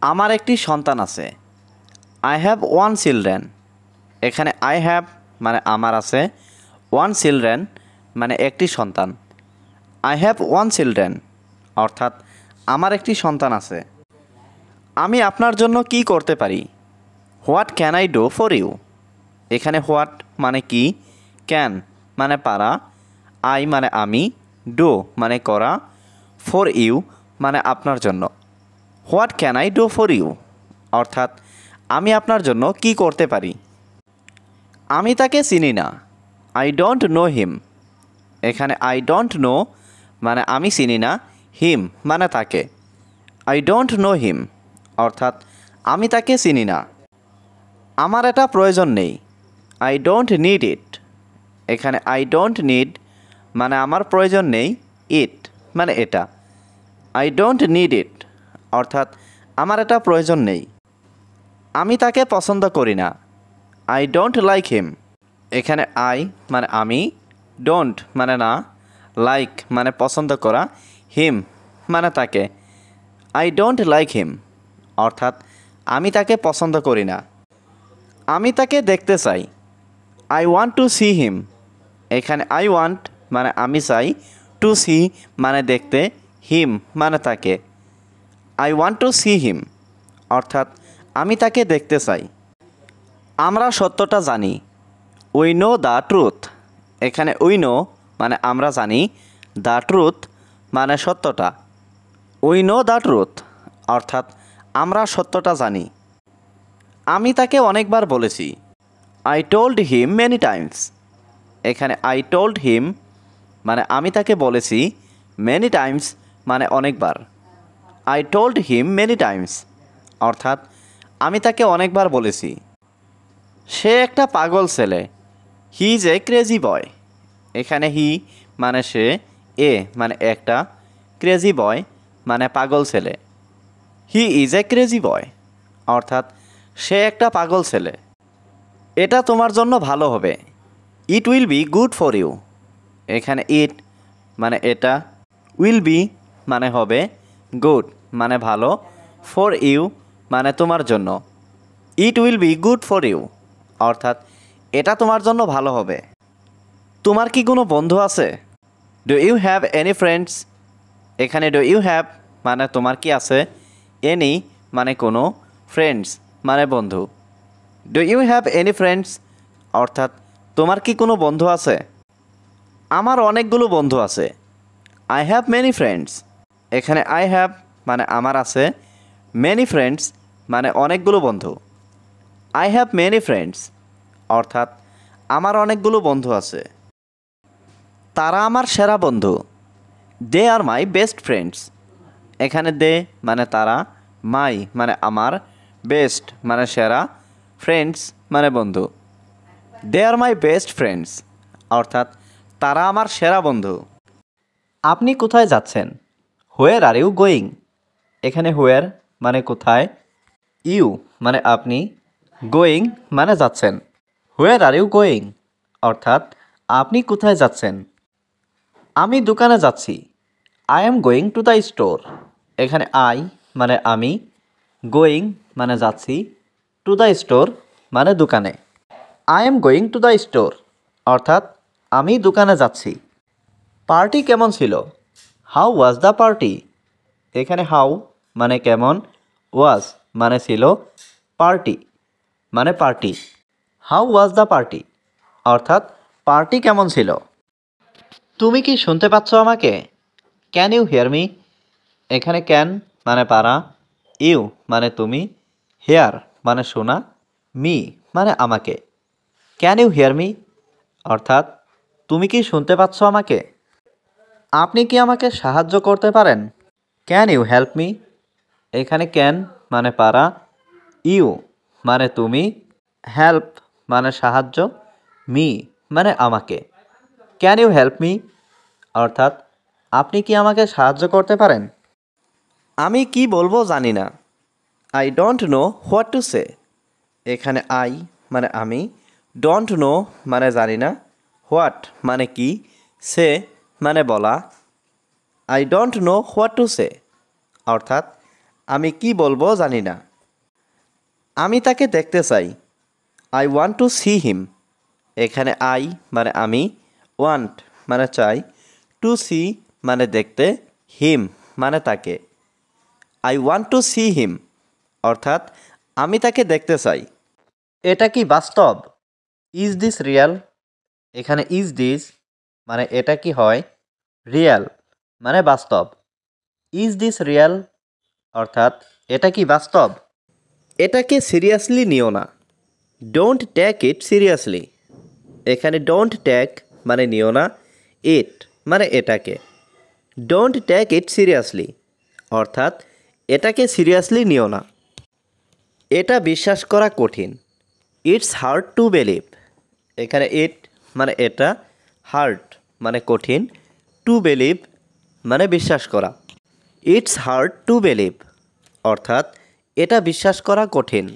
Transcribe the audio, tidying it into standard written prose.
আমার একটি সন্তান আছে। I have one children. এখানে আই হ্যাভ মানে আমার আছে, ওয়ান চিলড্রেন মানে একটি সন্তান। আই হ্যাভ ওয়ান চিলড্রেন অর্থাৎ আমার একটি সন্তান আছে। আমি আপনার জন্য কি করতে পারি? What can I do for you? এখানে হোয়াট মানে কি, ক্যান মানে পারা, আই মানে আমি, ডু মানে করা, ফর ইউ মানে আপনার জন্য। What can I do for you অর্থাৎ আমি আপনার জন্য কি করতে পারি। আমি তাকে চিনি না। I don't know him. এখানে আই ডোন্ট নো মানে আমি চিনি না, হিম মানে তাকে। আই ডোন্ট নো হিম অর্থাৎ আমি তাকে চিনি না। আমার এটা প্রয়োজন নেই। I don't need it. এখানে আই ডোন্ট নিড মানে আমার প্রয়োজন নেই, ইট মানে এটা। আই ডোন্ট নিড ইট অর্থাৎ আমার এটা প্রয়োজন নেই। আমি তাকে পছন্দ করি না। I don't like him. এখানে আই মানে আমি, ডোন্ট মানে না, লাইক মানে পছন্দ করা, হিম মানে তাকে। আই ডোন্ট লাইক হিম অর্থাৎ আমি তাকে পছন্দ করি না। আমি তাকে দেখতে চাই। I want to see him. এখানে আই ওয়ান্ট মানে আমি চাই, টু সি মানে দেখতে, হিম মানে তাকে। I want to see him অর্থাৎ আমি তাকে দেখতে চাই। আমরা সত্যটা জানি। We know the truth. এখানে উই নো মানে আমরা জানি, দ্য ট্রুথ মানে সত্যটা। উই নো দ্য ট্রুথ অর্থাৎ আমরা সত্যটা জানি। আমি তাকে অনেকবার বলেছি। I told him many Times. এখানে আই টোল্ড হিম মানে আমি তাকে বলেছি, মেনি টাইমস মানে অনেকবার। I told him many Times অর্থাৎ আমি তাকে অনেকবার বলেছি। সে একটা পাগল ছেলে। হি ইজ এ ক্রেজি বয়। এখানে হি মানে সে, এ মানে একটা, ক্রেজি বয় মানে পাগল ছেলে। হি ইজ এ ক্রেজি বয় অর্থাৎ সে একটা পাগল ছেলে। এটা তোমার জন্য ভালো হবে। It will be good for you. এখানে ইট মানে এটা, উইল বি মানে হবে, গুড মানে ভালো, ফর ইউ মানে তোমার জন্য। It will be good for you অর্থাৎ এটা তোমার জন্য ভালো হবে। তোমার কি কোনো বন্ধু আছে? Do you have any friends? এখানে ডু ইউ হ্যাভ মানে তোমার কি আছে, এনি মানে কোনো, ফ্রেন্ডস মানে বন্ধু। Do you have any friends অর্থাৎ তোমার কি কোনো বন্ধু আছে? আমার অনেকগুলো বন্ধু আছে। I have many friends. এখানে আই হ্যাভ মানে আমার আছে, মেনি ফ্রেন্ডস মানে অনেকগুলো বন্ধু। আই হ্যাভ মেনি ফ্রেন্ডস অর্থাৎ আমার অনেকগুলো বন্ধু আছে। তারা আমার সেরা বন্ধু। দে আর মাই বেস্ট ফ্রেন্ডস। এখানে দে মানে তারা, মাই মানে আমার, বেস্ট মানে সেরা, ফ্রেন্ডস মানে বন্ধু। দে আর মাই বেস্ট ফ্রেন্ডস অর্থাৎ তারা আমার সেরা বন্ধু। আপনি কোথায় যাচ্ছেন? হোয়ার আর ইউ গোয়িং? এখানে হোয়ার মানে কোথায়, ইউ মানে আপনি, গোয়িং মানে যাচ্ছেন। হোয়ার আর ইউ গোয়িং অর্থাৎ আপনি কোথায় যাচ্ছেন? আমি দোকানে যাচ্ছি। I am going to the store. এখানে আই মানে আমি, গোয়িং মানে যাচ্ছি, টু দ্য স্টোর মানে দোকানে। I am going to the store অর্থাৎ আমি দোকানে যাচ্ছি। পার্টি কেমন ছিল? How was the party? এখানে হাউ মানে কেমন, ওয়াজ মানে ছিল, পার্টি মানে party. How was the party অর্থাৎ পার্টি কেমন ছিল? তুমি কি শুনতে পাচ্ছ আমাকে? Can you hear me? এখানে ক্যান মানে পারা, ইউ মানে তুমি, হেয়ার মানে শোনা, মি মানে আমাকে। ক্যান ইউ হিয়ার মি অর্থাৎ তুমি কি শুনতে পাচ্ছ আমাকে? আপনি কি আমাকে সাহায্য করতে পারেন? Can you help me? এখানে ক্যান মানে পারা, ইউ মানে তুমি, হেল্প মানে সাহায্য, মি মানে আমাকে। ক্যান ইউ হেল্প মি অর্থাৎ আপনি কি আমাকে সাহায্য করতে পারেন? আমি কি বলবো জানি না। I don't know what to say. এখানে আই মানে আমি, ডোন্ট নো মানে জানি না, হোয়াট মানে কি, সে মানে বলা। I don't know what to say অর্থাৎ আমি কি বলবো জানি না। আমি তাকে দেখতে চাই। I want to see him. এখানে আই মানে আমি, ওয়ান্ট মানে চাই, টু সি মানে দেখতে, হিম মানে তাকে। I want to see him অর্থাৎ আমি তাকে দেখতে চাই। এটা কি বাস্তব? Is this Real? এখানে ইজ দিস মানে এটা কি হয়, রিয়াল মানে বাস্তব। ইজ দিস রিয়াল অর্থাৎ এটা কি বাস্তব? এটাকে সিরিয়াসলি নিও না। Don't take it seriously. এখানে ডোন্ট টেক মানে নিও না, ইট মানে এটাকে। ডোন্ট টেক ইট সিরিয়াসলি অর্থাৎ এটাকে সিরিয়াসলি নিও না। এটা বিশ্বাস করা কঠিন। It's hard to believe. এখানে ইট মানে এটা, হার্ড মানে কঠিন, টু বিলিভ মানে বিশ্বাস করা। ইটস হার্ড টু বিলিভ অর্থাৎ এটা বিশ্বাস করা কঠিন।